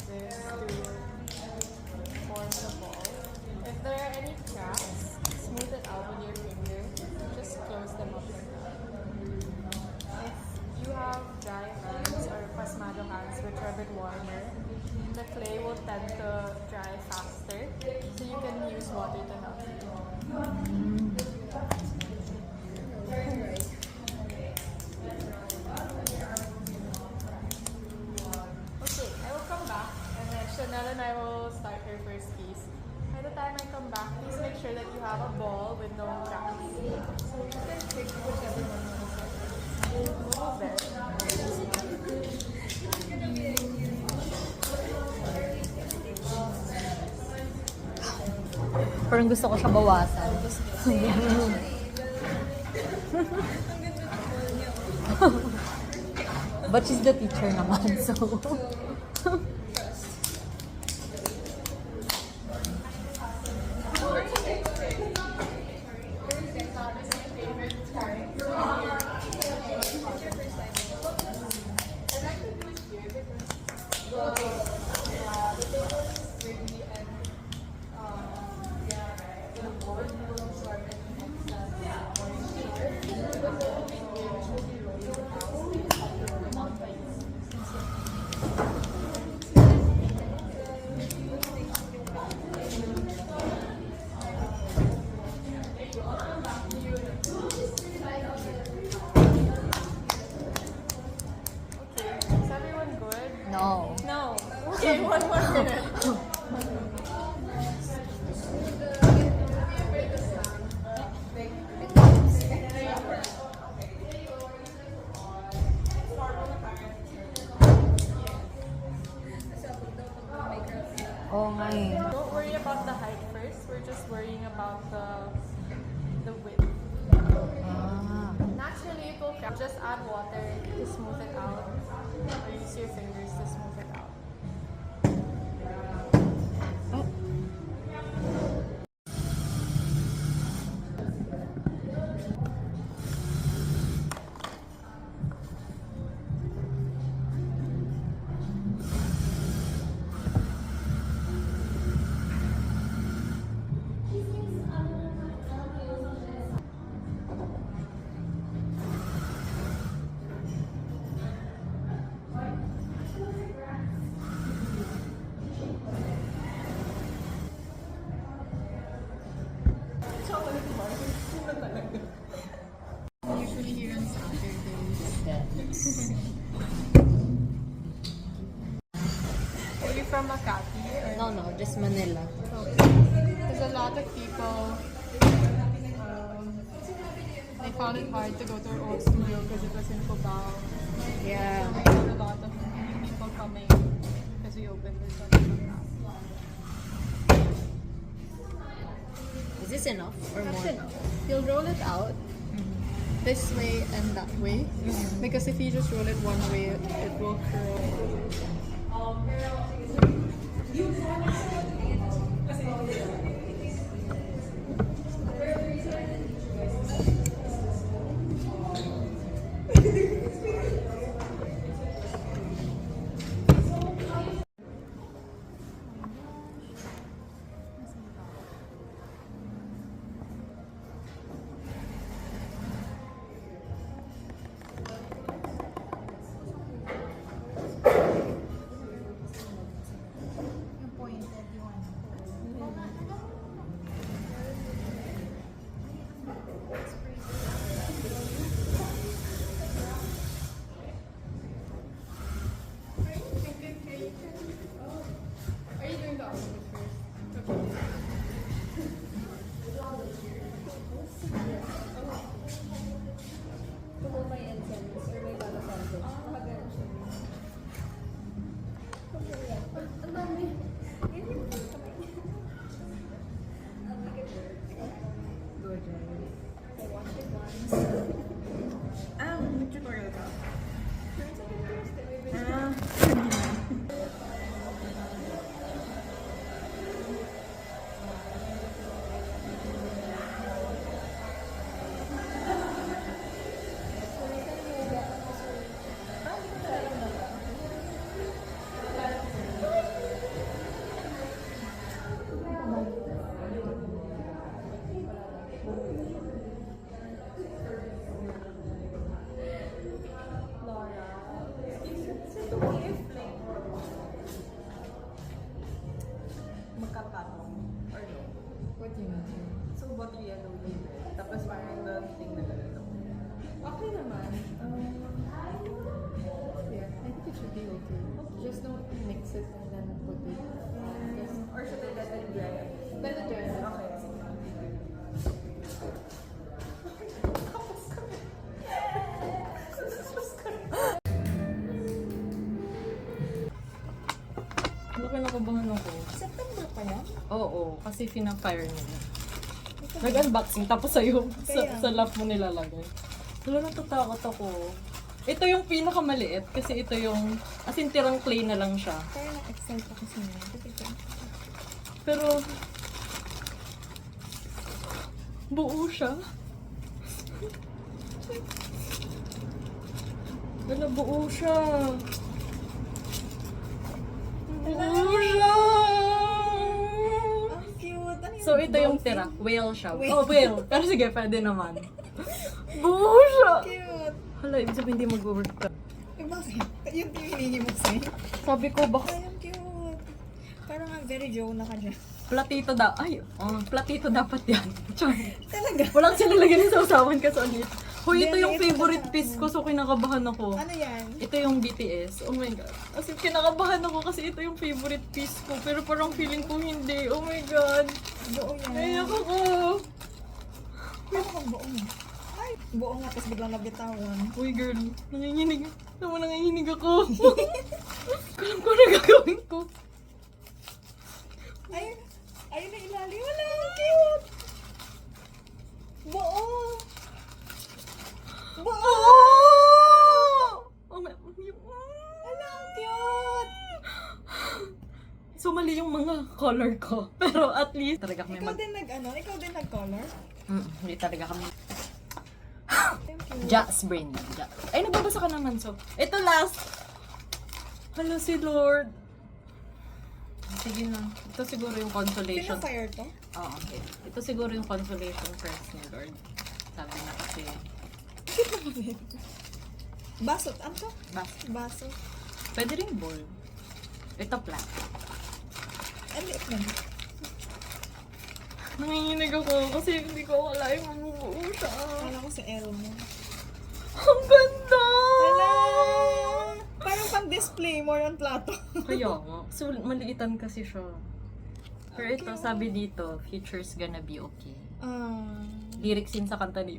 this to form the ball. If there are any cracks, smooth it out with your finger. Just close them up like that. If you have dry hands or pasmado hands which are a bit warmer, the clay will tend to dry faster, so you can use water to help you. Okay, I will come back and then Chanel and I will start her first piece. By the time I come back, please make sure that you have a ball with no cracks. So you can pick whichever one you want to start. There. Parang gusto ko siya bawasan. But she's the teacher naman, so... No. No. Okay, one more minute. Oo nga eh. Don't worry about the height first. We're just worrying about the width. Ah. Naturally, it will crack. Just add water to smooth it out. Or use your fingers to smooth it out. Oh. Usually here on Saturdays. Are you from Makati? Or? No, just Manila. Because a lot of people, they found it hard to go to our old studio because it was in Cubao. Yeah. So we had a lot of new people coming because we opened this one in Cubao. Is this enough or That's more? enough. You'll roll it out this way and that way. Because if you just roll it one way, it will curl. water yellow din. Tapos parang thing na lalalo. Okay naman. Yeah, I think it should be okay. Just don't mix it and then put it. Or should I let it dry? Let it dry. Okay. Ano kinakabahan ako? September pa yan? Oo, kasi pina-fire nila. Nag-unboxing, tapos sa'yo, sa lap mo nilalagay. Wala, natatakot ako. Ito yung pinakamaliit, kasi ito yung, as in tirang clay na lang siya. Kaya na-excite ako sa mga. Pero, buo siya. Wala, buo siya. Buo siya. Ang cute. Ano yun? So, ito yung Dolphin? tira. Whale siya. Whale. Oh, whale. Pero sige, pwede naman. Buo siya. Cute. Hala, ibig sabihin hindi mag-work ka. Eh, bakit? Yun yung hiningi mo sa'yo? Sabi ko, baka Ay, ang cute. Parang ang very Jonah ka dyan. platito ay, platito dapat yan. Char. Talaga? Walang sinalagyan sa usawan ka sa ulit. Hoy, ito Hindi, yung ito favorite na- piece ko, so kinakabahan ako. Ano yan? Ito yung BTS. Oh my God. Kasi kinakabahan ako kasi ito yung favorite piece ko. Pero parang feeling ko hindi. Oh my God. Buo yan. Naiyak ako. Paano kung buo mo? Ay, buo nga, tapos biglang nabitawan. Uy girl, nanginginig. Naman nanginginig ako. Alam ko na gagawin ko. Ayun. Ayun na ilalim. Wala, ang cute. Buo. Buo. Oh my, Wala, ang cute. so mali yung mga color ko. Pero at least talaga kami Ikaw din ikaw din nag-color? Hindi talaga kami. Thank you. Jazz brain. Ay, nagbabasa ka naman so. Ito last. Hala si Lord. Sige na. Ito siguro yung consolation. Pina-fire to? Oo, okay. Ito siguro yung consolation first ni Lord. Sabi na kasi, Baso. Ano to? bas, Baso. pwede rin bowl. Ito plat. Ang liit na. Nanginginig ako kasi hindi ko akalain mabubuo siya. Kala ko si Elmo. Ang ganda! Hala! Parang pang-display, more on plato. Kaya nga. So, maliitan kasi siya. Pero ito, sabi dito, future's gonna be okay. Ah. Lyrics yun sa kanta ni